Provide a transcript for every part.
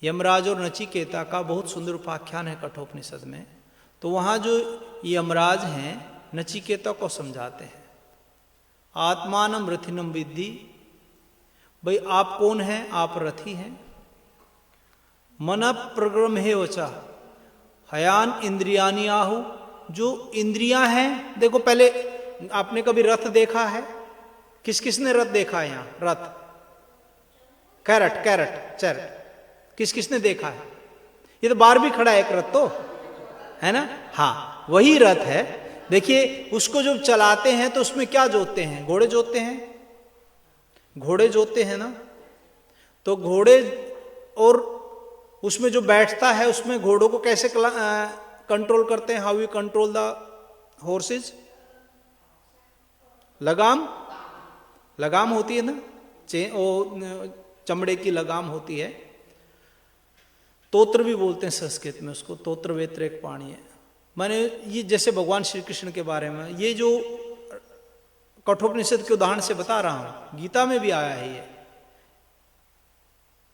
यमराज और नचिकेता का बहुत सुंदर उपाख्यान है कठोपनिषद में। तो वहाँ जो यमराज हैं नचिकेता को समझाते हैं, आत्मानम रथिनम विद्धि, भाई आप कौन हैं, आप रथी हैं। मन प्रग्रम हे वचा हयान इंद्रियानि आहु, जो इंद्रियां हैं, देखो पहले आपने कभी रथ देखा है? किस किसने रथ देखा है यहाँ? रथ, कैरट, कैरट, चैरट, किस किसने देखा है? ये तो बाहर भी खड़ा है एक रथ तो, है ना? हाँ, वही रथ है। देखिए उसको जब चलाते हैं तो उसमें क्या जोतते हैं? घोड़े जोतते हैं, घोड़े जोतते हैं ना। तो घोड़े, और उसमें जो बैठता है उसमें घोड़ों को कैसे कंट्रोल करते हैं? How you control the horse's? लगाम, लगाम होती है ना, चमड़े की लगाम होती है। तोत्र भी बोलते हैं संस्कृत में उसको, तोत्र वेत्र एक पाणी है। मैंने ये जैसे भगवान श्री कृष्ण के बारे में ये जो कठोपनिषद के उदाहरण से बता रहा हूं, गीता में भी आया है ये।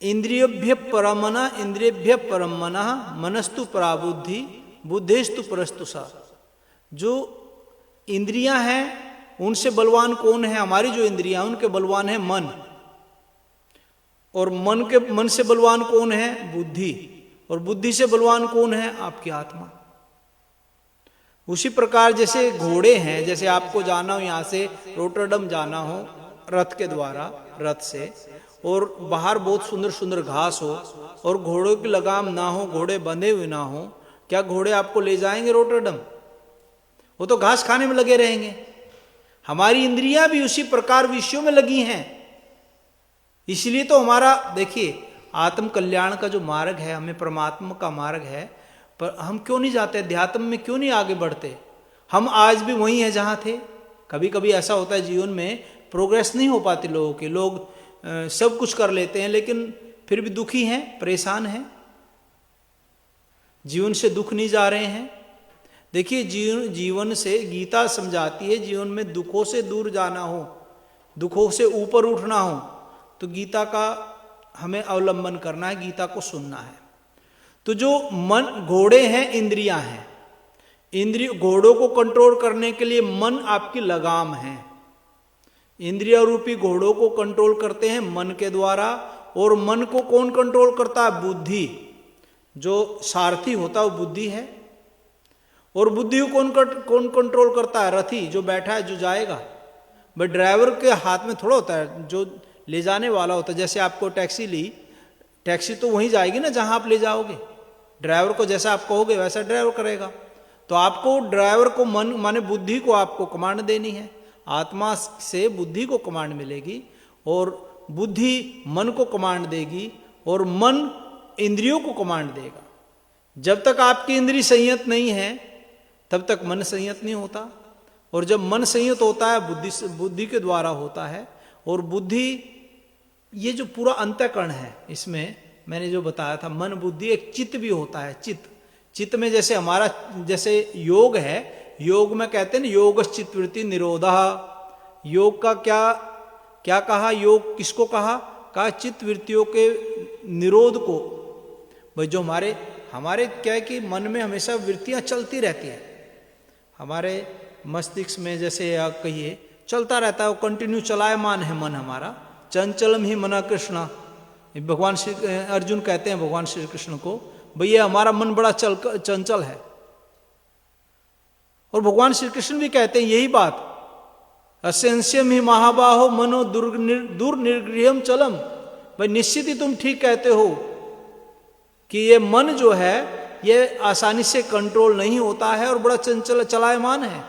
इंद्रियभ्य परमना इंद्रियभ्य परमना मनस्तु पराबुद्धि बुद्धेस्तु परस्तु सा। जो इंद्रियां हैं उनसे बलवान कौन है? हमारी जो इंद्रियां उनके बलवान है मन, और मन से बलवान कौन है? बुद्धि, और बुद्धि से बलवान कौन है? आपकी आत्मा। उसी प्रकार जैसे घोड़े हैं, जैसे आपको जाना हो यहां से रोटरडम जाना हो रथ के द्वारा, रथ से, और बाहर बहुत सुंदर सुंदर घास हो और घोड़ों की लगाम ना हो, घोड़े बंधे हुए ना हो, क्या घोड़े आपको ले जाएंगे रोटरडम? वो तो घास खाने में लगे रहेंगे। हमारी इंद्रियां भी उसी प्रकार विषयों में लगी हैं। इसलिए तो हमारा देखिए आत्म कल्याण का जो मार्ग है, हमें परमात्मा का मार्ग है, पर हम क्यों नहीं जाते? अध्यात्म में क्यों नहीं आगे बढ़ते? हम आज भी वही हैं जहां थे। कभी कभी ऐसा होता है जीवन में प्रोग्रेस नहीं हो पाती लोगों की, लोग सब कुछ कर लेते हैं लेकिन फिर भी दुखी हैं, परेशान हैं, जीवन से दुख नहीं जा रहे हैं। देखिए जीवन से गीता समझाती है, जीवन में दुखों से दूर जाना हो, दुखों से ऊपर उठना हो तो गीता का हमें अवलंबन करना है, गीता को सुनना है। तो जो मन, घोड़े हैं, इंद्रियां हैं, इंद्रिय घोड़ों को कंट्रोल करने के लिए मन आपकी लगाम है। इंद्रिय रूपी घोड़ों को कंट्रोल करते हैं मन के द्वारा, और मन को कौन कंट्रोल करता है? बुद्धि। जो सारथी होता है वो बुद्धि है, और बुद्धि को कौन कंट्रोल करता है? रथी, जो बैठा है, जो जाएगा। भाई ड्राइवर के हाथ में थोड़ा होता है, जो ले जाने वाला होता है। जैसे आपको टैक्सी ली, टैक्सी तो वहीं जाएगी ना जहां आप ले जाओगे। ड्राइवर को जैसा आप कहोगे वैसा ड्राइवर करेगा। तो आपको ड्राइवर को मन माने बुद्धि को आपको कमांड देनी है। आत्मा से बुद्धि को कमांड मिलेगी, और बुद्धि मन को कमांड देगी, और मन इंद्रियों को कमांड देगा। जब तक आपकी इंद्रिय संयत नहीं है तब तक मन संयत नहीं होता, और जब मन संयत होता है बुद्धि के द्वारा होता है। और बुद्धि, ये जो पूरा अंतःकरण है, इसमें मैंने जो बताया था मन बुद्धि, एक चित्त भी होता है। चित्त में जैसे हमारा जैसे योग है, योग में कहते हैं ना योग चित्तवृत्ति निरोधा। योग का क्या कहा? योग किसको कहा चित्त वृत्तियों के निरोध को। भाई जो हमारे क्या है कि मन में हमेशा वृत्तियां चलती रहती हैं, हमारे मस्तिष्क में जैसे आप कहिए चलता रहता है, वो कंटिन्यू चलायमान है मन हमारा। चंचलम ही मना कृष्णा, भगवान श्री अर्जुन कहते हैं भगवान श्री कृष्ण को, भैया हमारा मन बड़ा चंचल है। और भगवान श्री कृष्ण भी कहते हैं यही बात, असंस्यम ही महाबाहो मनो दुर्निर्गृहम चलम। भाई निश्चित ही तुम ठीक कहते हो कि ये मन जो है ये आसानी से कंट्रोल नहीं होता है और बड़ा चंचल चलायमान है।